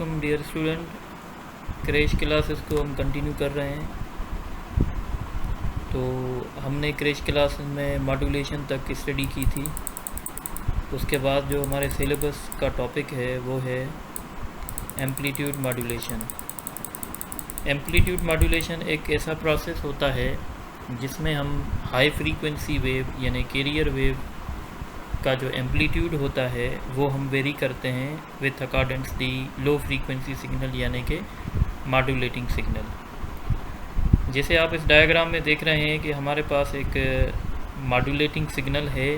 Welcome dear student. Crash classes को हम continue कर रहे हैं। तो हमने क्रैश क्लास में मॉड्यूलेशन तक स्टडी की थी। उसके बाद जो हमारे सिलेबस का टॉपिक है वो है एम्पलीट्यूड मॉड्यूलेशन। एम्पलीट्यूड मॉड्यूलेशन एक ऐसा प्रोसेस होता है जिसमें हम हाई फ्रीक्वेंसी वेव यानी कैरियर वेव का जो एम्पलीट्यूड होता है वो हम वेरी करते हैं with accordance the low frequency signal यानी कि मॉड्यूलेटिंग सिग्नल। जैसे आप इस डायग्राम में देख रहे हैं कि हमारे पास एक मॉड्यूलेटिंग सिग्नल है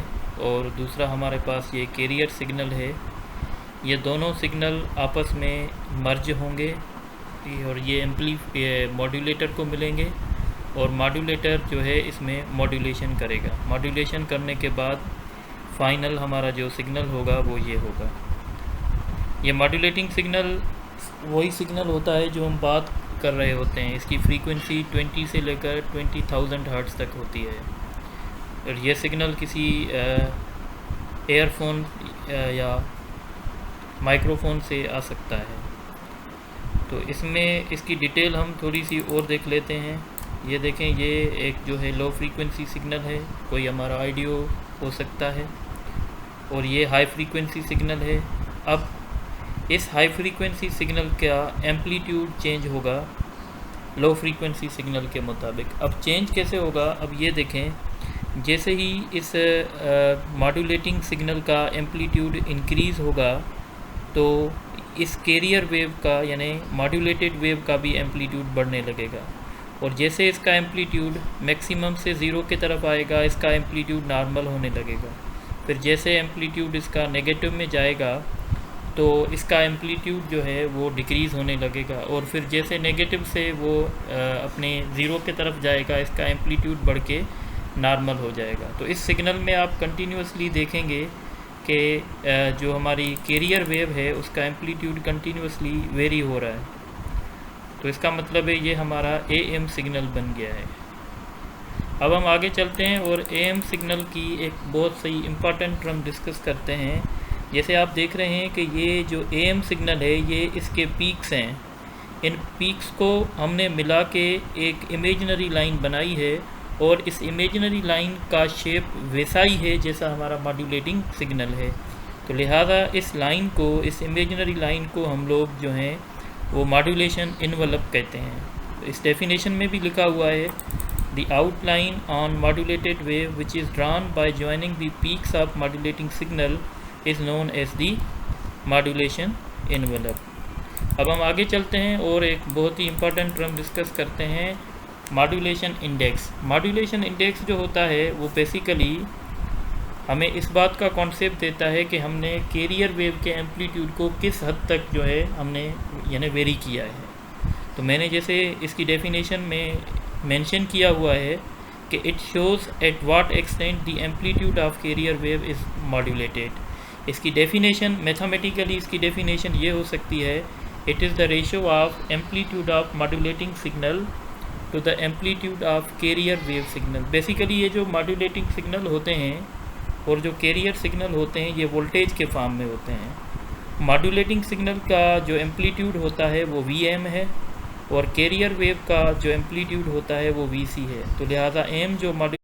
और दूसरा हमारे पास ये कैरियर सिग्नल है। ये दोनों सिग्नल आपस में मर्ज होंगे और ये मॉड्यूलेटर को मिलेंगे और मॉड्यूलेटर जो है इसमें मॉड्यूलेशन करेगा। मॉड्यूलेशन करने के बाद फाइनल हमारा जो सिग्नल होगा वो ये होगा। ये मॉड्यूलेटिंग सिग्नल वही सिग्नल होता है जो हम बात कर रहे होते हैं। इसकी फ्रीक्वेंसी 20 से लेकर 20,000 हर्ट्ज़ तक होती है और ये सिग्नल किसी एयरफोन या माइक्रोफोन से आ सकता है। तो इसमें इसकी डिटेल हम थोड़ी सी और देख लेते हैं। ये देखें, ये एक जो है लो फ्रीक्वेंसी सिग्नल है, कोई हमारा ऑडियो हो सकता है, और ये हाई फ्रीक्वेंसी सिग्नल है। अब इस हाई फ्रीक्वेंसी सिग्नल का एम्पलीट्यूड चेंज होगा लो फ्रीक्वेंसी सिग्नल के मुताबिक। अब चेंज कैसे होगा, अब ये देखें, जैसे ही इस मॉड्यूलेटिंग सिग्नल का एम्पलीट्यूड इंक्रीज़ होगा तो इस कैरियर वेव का यानी मॉड्यूलेटेड वेव का भी एम्पलीट्यूड बढ़ने लगेगा। और जैसे इसका एम्पलीट्यूड मैक्सिमम से ज़ीरो की तरफ आएगा इसका एम्पलीट्यूड नॉर्मल होने लगेगा। फिर जैसे एम्पलीट्यूड इसका नेगेटिव में जाएगा तो इसका एम्पलीट्यूड जो है वो डिक्रीज़ होने लगेगा और फिर जैसे नेगेटिव से वो अपने ज़ीरो की तरफ जाएगा इसका एम्पलीट्यूड बढ़ के नॉर्मल हो जाएगा। तो इस सिग्नल में आप कंटिन्यूसली देखेंगे कि जो हमारी कैरियर वेव है उसका एम्पलीट्यूड कंटिन्यूसली वेरी हो रहा है। तो इसका मतलब है ये हमारा AM सिग्नल बन गया है। अब हम आगे चलते हैं और AM सिग्नल की एक बहुत सही इम्पॉर्टेंट टर्म डिस्कस करते हैं। जैसे आप देख रहे हैं कि ये जो AM सिग्नल है ये इसके पीक्स हैं। इन पीक्स को हमने मिला के एक इमेजिनरी लाइन बनाई है और इस इमेजिनरी लाइन का शेप वैसा ही है जैसा हमारा मॉड्यूलेटिंग सिग्नल है। तो लिहाजा इस लाइन को, इस इमेजिनरी लाइन को हम लोग जो हैं वो मॉड्यूलेशन इनवलप कहते हैं। तो इस डेफिनेशन में भी लिखा हुआ है, the outline on modulated wave which is drawn by joining the peaks of modulating signal is known as the modulation envelope. अब हम आगे चलते हैं और एक बहुत ही इम्पॉर्टेंट टर्म डिस्कस करते हैं, मॉड्यूलेशन इंडेक्स। मॉड्यूलेशन इंडेक्स जो होता है वो बेसिकली हमें इस बात का कॉन्सेप्ट देता है कि हमने कैरियर वेव के एम्पलीट्यूड को किस हद तक जो है हमने यानी वेरी किया है। तो मैंने जैसे इसकी डेफिनेशन में मेंशन किया हुआ है कि it shows at what extent the amplitude of carrier wave is modulated. इसकी डेफिनेशन मैथमेटिकली इसकी डेफिनेशन ये हो सकती है, it is the ratio of amplitude of modulating signal to the amplitude of carrier wave signal. Basically ये जो modulating signal होते हैं और जो कैरियर सिग्नल होते हैं ये वोल्टेज के फॉर्म में होते हैं। मॉड्यूलेटिंग सिग्नल का जो एम्पलीट्यूड होता है वो VM है और कैरियर वेव का जो एम्पलीट्यूड होता है वो VC है। तो लिहाजा M जो मॉड्यूलेटिंग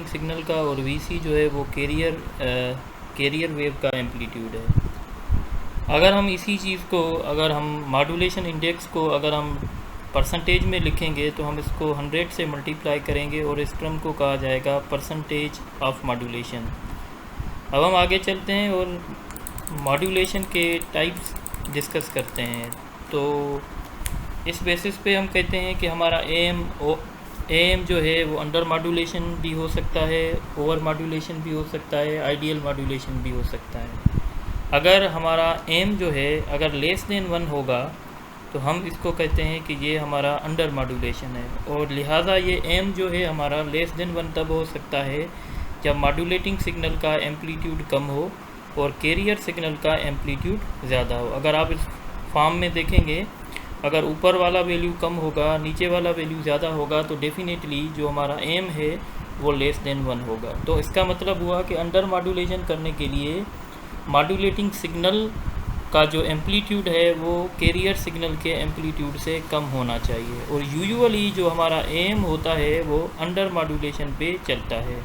सिग्नल का और VC जो है वो कैरियर वेव का एम्पलीट्यूड है। अगर हम इसी चीज़ को, अगर हम मॉड्यूलेशन इंडेक्स को अगर हम परसेंटेज में लिखेंगे तो हम इसको 100 से मल्टीप्लाई करेंगे और इस टर्म को कहा जाएगा परसेंटेज ऑफ मॉड्यूलेशन। अब हम आगे चलते हैं और मॉड्यूलेशन के टाइप्स डिस्कस करते हैं। तो इस बेसिस पे हम कहते हैं कि हमारा AM जो है वो अंडर मॉड्यूलेशन भी हो सकता है, ओवर मॉड्यूलेशन भी हो सकता है, आइडियल मॉड्यूलेशन भी हो सकता है। अगर हमारा M जो है अगर लेस देन 1 होगा तो हम इसको कहते हैं कि ये हमारा अंडर मॉड्यूलेशन है और लिहाजा ये M जो है हमारा लेस देन 1 तब हो सकता है जब मॉड्यूलेटिंग सिग्नल का एम्पलीट्यूड कम हो और कैरियर सिग्नल का एम्पलीट्यूड ज़्यादा हो। अगर आप इस फॉर्म में देखेंगे, अगर ऊपर वाला वैल्यू कम होगा, नीचे वाला वैल्यू ज़्यादा होगा, तो डेफिनेटली जो हमारा M है वो लेस देन 1 होगा। तो इसका मतलब हुआ कि अंडर मॉड्यूलेशन करने के लिए मॉड्यूलेटिंग सिग्नल का जो एम्पलीट्यूड है वो कैरियर सिग्नल के एम्पलीट्यूड से कम होना चाहिए, और यूजुअली जो हमारा एम होता है वो अंडर मॉड्यूलेशन पे चलता है।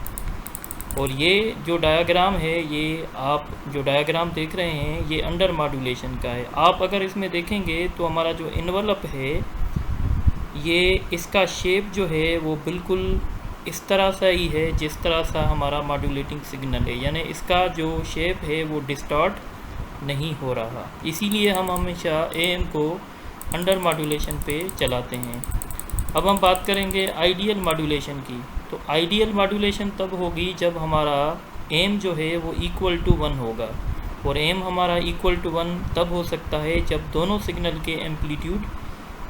और ये जो डायग्राम है, ये आप जो डायग्राम देख रहे हैं ये अंडर मॉड्यूलेशन का है। आप अगर इसमें देखेंगे तो हमारा जो इन्वेलप है ये इसका शेप जो है वो बिल्कुल इस तरह सा ही है जिस तरह सा हमारा मॉड्यूलेटिंग सिग्नल है, यानी इसका जो शेप है वो डिस्टॉर्ट नहीं हो रहा। इसीलिए हम हमेशा एम को अंडर मॉड्यूलेशन पे चलाते हैं। अब हम बात करेंगे आइडियल मॉड्यूलेशन की। तो आइडियल मॉड्यूलेशन तब होगी जब हमारा एम जो है वो इक्वल टू 1 होगा, और एम हमारा इक्वल टू 1 तब हो सकता है जब दोनों सिग्नल के एम्पलीट्यूड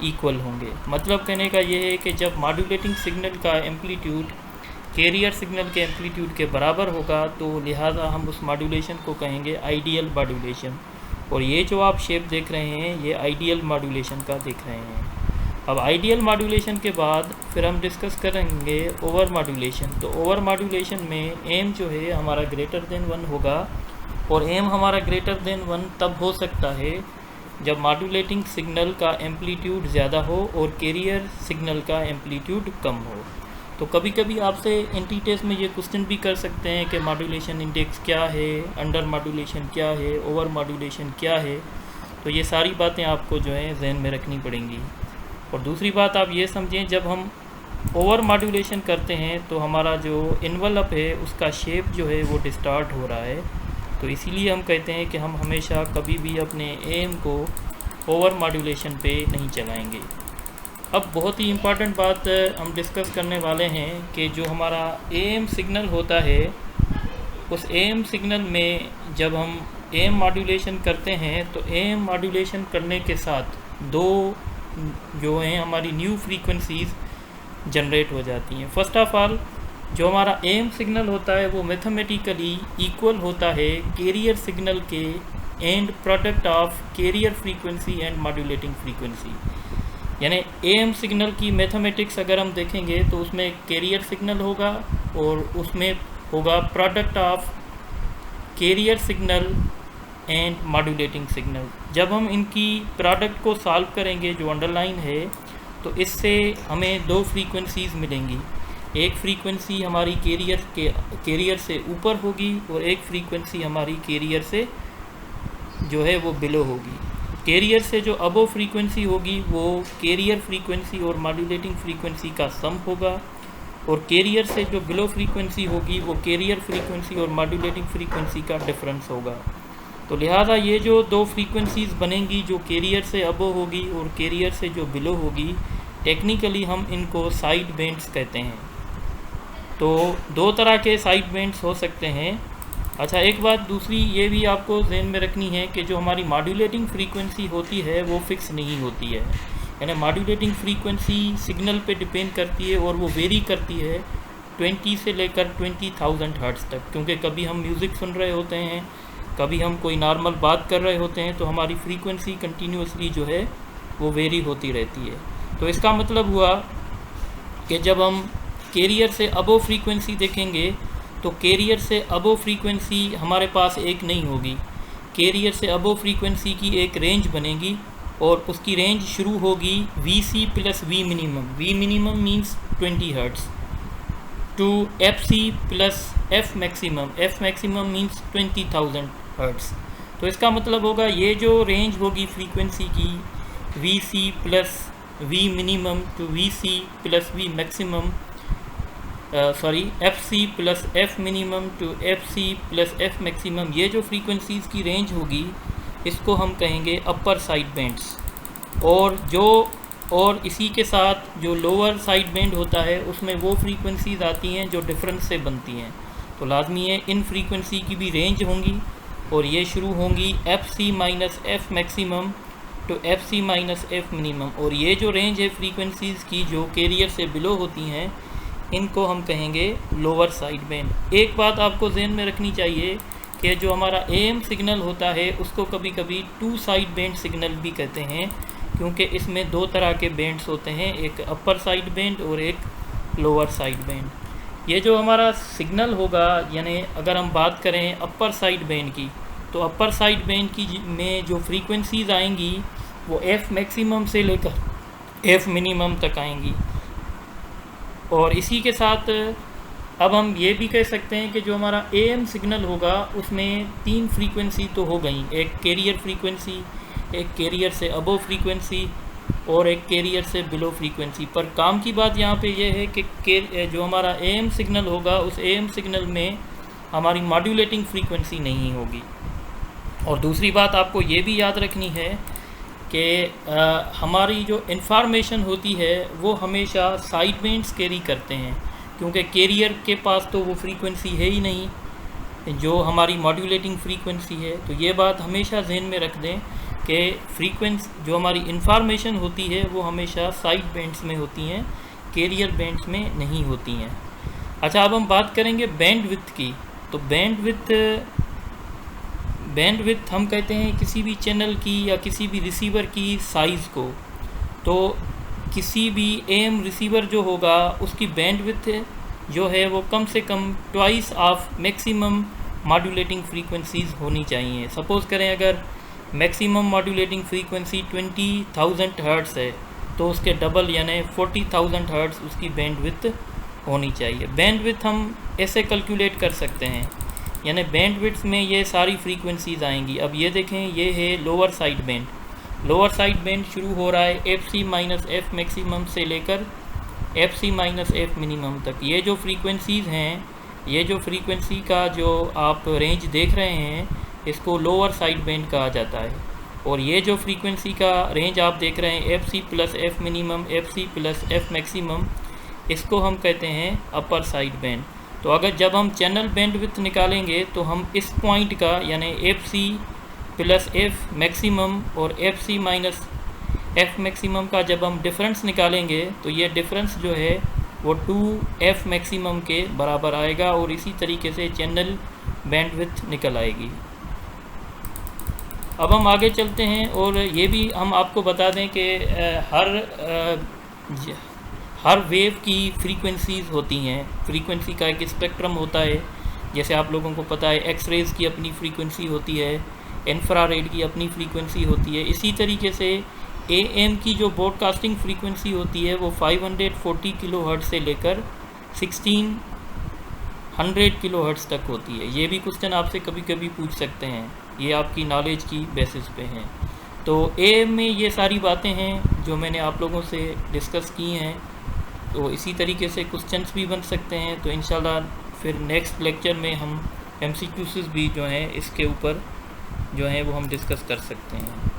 इक्वल होंगे। मतलब कहने का ये है कि जब मॉड्यूलेटिंग सिग्नल का एम्पलीट्यूड कैरियर सिग्नल के एम्पलीट्यूड के बराबर होगा तो लिहाजा हम उस मॉड्यूलेशन को कहेंगे आइडियल मॉड्यूलेशन। और ये जो आप शेप देख रहे हैं ये आइडियल मॉड्यूलेशन का देख रहे हैं। अब आइडियल मॉड्यूलेशन के बाद फिर हम डिस्कस करेंगे ओवर मॉड्यूलेशन। तो ओवर मॉड्यूलेशन में एम जो है हमारा ग्रेटर देन 1 होगा, और एम हमारा ग्रेटर देन 1 तब हो सकता है जब मॉड्यूलेटिंग सिग्नल का एम्पलीट्यूड ज़्यादा हो और कैरियर सिग्नल का एम्पलीट्यूड कम हो। तो कभी कभी आपसे एंट्री टेस्ट में ये क्वेश्चन भी कर सकते हैं कि मॉड्यूलेशन इंडेक्स क्या है, अंडर मॉड्यूलेशन क्या है, ओवर मॉड्यूलेशन क्या है। तो ये सारी बातें आपको जो है जहन में रखनी पड़ेंगी। और दूसरी बात आप ये समझें, जब हम ओवर मॉड्यूलेशन करते हैं तो हमारा जो इन्वेलप है उसका शेप जो है वो डिस्टॉर्ट हो रहा है। तो इसीलिए हम कहते हैं कि हम हमेशा कभी भी अपने एम को ओवर मॉड्यूलेशन पे नहीं चलाएंगे। अब बहुत ही इम्पॉर्टेंट बात हम डिस्कस करने वाले हैं कि जो हमारा एम सिग्नल होता है उस एम सिग्नल में जब हम एम मॉड्यूलेशन करते हैं तो एम मॉड्यूलेशन करने के साथ दो जो हैं हमारी न्यू फ्रीक्वेंसीज जनरेट हो जाती हैं। फर्स्ट ऑफ ऑल जो हमारा एम सिग्नल होता है वो मैथमेटिकली इक्वल होता है कैरियर सिग्नल के and product of carrier frequency and modulating frequency. यानी एम सिग्नल की मैथमेटिक्स अगर हम देखेंगे तो उसमें कैरियर सिग्नल होगा और उसमें होगा product of carrier signal and modulating signal. जब हम इनकी प्रोडक्ट को सॉल्व करेंगे जो अंडरलाइन है तो इससे हमें दो फ्रीक्वेंसीज मिलेंगी। एक फ्रीक्वेंसी हमारी कैरियर से ऊपर होगी और एक फ्रीक्वेंसी हमारी कैरियर से जो है वो बिलो होगी। कैरियर से जो अबव फ्रीक्वेंसी होगी वो कैरियर फ्रीक्वेंसी और मॉड्यूलेटिंग फ्रीक्वेंसी का सम होगा, और कैरियर से जो बिलो फ्रीक्वेंसी होगी वो कैरियर फ्रीक्वेंसी और मॉड्यूलेटिंग फ्रीक्वेंसी का डिफरेंस होगा। तो लिहाजा ये जो दो फ्रीक्वेंसीज बनेंगी जो कैरियर से अबव होगी और कैरियर से जो बिलो होगी, टेक्निकली हम इनको साइड बैंड्स कहते हैं। तो दो तरह के साइड बैंड्स हो सकते हैं। अच्छा, एक बात दूसरी ये भी आपको ध्यान में रखनी है कि जो हमारी मॉड्यूलेटिंग फ्रीक्वेंसी होती है वो फिक्स नहीं होती है। यानी मॉड्यूलेटिंग फ्रीक्वेंसी सिग्नल पे डिपेंड करती है और वो वेरी करती है 20 से लेकर 20,000 हर्ट्ज़ तक, क्योंकि कभी हम म्यूज़िक सुन रहे होते हैं, कभी हम कोई नॉर्मल बात कर रहे होते हैं, तो हमारी फ्रीक्वेंसी कंटिन्यूसली जो है वो वेरी होती रहती है। तो इसका मतलब हुआ कि जब हम कैरियर से अबव फ्रीक्वेंसी देखेंगे तो कैरियर से अबव फ्रीक्वेंसी हमारे पास एक नहीं होगी। कैरियर से अबव फ्रीक्वेंसी की एक रेंज बनेगी और उसकी रेंज शुरू होगी VC plus V minimum. V minimum means 20 hertz to FC plus F maximum. F maximum means 20,000 hertz. तो इसका मतलब होगा ये जो रेंज होगी फ्रीक्वेंसी की VC plus V minimum to VC plus V maximum, FC plus F minimum to FC plus F maximum, ये जो फ्रीक्वेंसीज़ की रेंज होगी इसको हम कहेंगे अपर साइड बैंड्स। और इसी के साथ जो लोअर साइड बैंड होता है उसमें वो फ्रीक्वेंसीज़ आती हैं जो डिफरेंस से बनती हैं। तो लाजमी है इन फ्रीक्वेंसी की भी रेंज होंगी और ये शुरू होंगी FC minus F maximum to FC minus F minimum. और ये जो रेंज है फ्रीक्वेंसीज़ की जो कैरियर से बिलो होती हैं इनको हम कहेंगे लोअर साइड बैंड। एक बात आपको ध्यान में रखनी चाहिए कि जो हमारा एम सिग्नल होता है उसको कभी कभी टू साइड बैंड सिग्नल भी कहते हैं, क्योंकि इसमें दो तरह के बैंड्स होते हैं, एक अपर साइड बैंड और एक लोअर साइड बैंड। ये जो हमारा सिग्नल होगा, यानी अगर हम बात करें अपर साइड बैंड की, तो अपर साइड बैंड की में जो फ्रीक्वेंसीज़ आएंगी वो एफ़ मैक्सिमम से लेकर एफ़ मिनिमम तक आएंगी। और इसी के साथ अब हम ये भी कह सकते हैं कि जो हमारा AM सिग्नल होगा उसमें 3 फ्रीक्वेंसी तो हो गई, एक कैरियर फ्रीक्वेंसी, एक कैरियर से अबव फ्रीक्वेंसी और एक कैरियर से बिलो फ्रीक्वेंसी। पर काम की बात यहाँ पे ये है कि जो हमारा AM सिग्नल होगा उस AM सिग्नल में हमारी मॉड्यूलेटिंग फ्रीक्वेंसी नहीं होगी। और दूसरी बात आपको ये भी याद रखनी है कि हमारी जो इन्फॉर्मेशन होती है वो हमेशा साइड बैंड्स कैरी करते हैं, क्योंकि कैरियर के पास तो वो फ्रीक्वेंसी है ही नहीं जो हमारी मॉड्यूलेटिंग फ्रीक्वेंसी है। तो ये बात हमेशा जहन में रख दें कि फ्रीक्वेंसी जो हमारी इन्फॉर्मेशन होती है वो हमेशा साइड बैंड्स में होती हैं, कैरियर बैंड्स में नहीं होती हैं। अच्छा, अब हम बात करेंगे बैंडविड्थ की। तो बैंडविड्थ हम कहते हैं किसी भी चैनल की या किसी भी रिसीवर की साइज़ को। तो किसी भी AM रिसीवर जो होगा उसकी बैंडविड्थ जो है वो कम से कम twice of maximum modulating frequencies होनी चाहिए। सपोज़ करें अगर मैक्सिमम मॉड्यूलेटिंग फ्रीक्वेंसी 20,000 हर्ट्ज़ है तो उसके डबल यानी 40,000 हर्ट्ज़ उसकी बैंडविड्थ होनी चाहिए। बैंडविड्थ हम ऐसे कैलकुलेट कर सकते हैं, यानी बैंडविड्थ में ये सारी फ्रीक्वेंसीज़ आएंगी। अब ये देखें, ये है lower side band. Lower side band शुरू हो रहा है FC माइनस एफ़ मैक्सिमम से लेकर FC माइनस एफ़ मिनिमम तक। ये जो फ्रीक्वेंसीज़ हैं, ये जो फ्रीक्वेंसी का जो आप रेंज देख रहे हैं इसको लोअर साइड बैंड कहा जाता है। और ये जो फ्रीक्वेंसी का रेंज आप देख रहे हैं FC plus F minimum, FC plus F maximum, इसको हम कहते हैं अपर साइड बैंड। तो अगर जब हम चैनल बैंडविड्थ निकालेंगे तो हम इस पॉइंट का यानी FC प्लस एफ़ मैक्सिमम और FC माइनस एफ़ मैक्सिमम का जब हम डिफरेंस निकालेंगे तो ये डिफरेंस जो है वो 2F मैक्सिमम के बराबर आएगा और इसी तरीके से चैनल बैंडविड्थ निकल आएगी। अब हम आगे चलते हैं और ये भी हम आपको बता दें कि हर वेव की फ्रीक्वेंसीज़ होती हैं। फ्रीक्वेंसी का एक स्पेक्ट्रम होता है, जैसे आप लोगों को पता है एक्स-रेज़ की अपनी फ्रीक्वेंसी होती है, इंफ्रारेड की अपनी फ्रीक्वेंसी होती है। इसी तरीके से AM की जो ब्रॉडकास्टिंग फ्रीक्वेंसी होती है वो 540 किलोहर्ट्ज़ से लेकर 1600 किलोहर्ट्ज़ तक होती है। ये भी क्वेश्चन आपसे कभी कभी पूछ सकते हैं, ये आपकी नॉलेज की बेसिस पे हैं। तो AM में ये सारी बातें हैं जो मैंने आप लोगों से डिस्कस की हैं। तो इसी तरीके से क्वेश्चंस भी बन सकते हैं। तो इंशाल्लाह फिर नेक्स्ट लेक्चर में हम MCQs भी जो हैं इसके ऊपर जो हैं वो हम डिस्कस कर सकते हैं।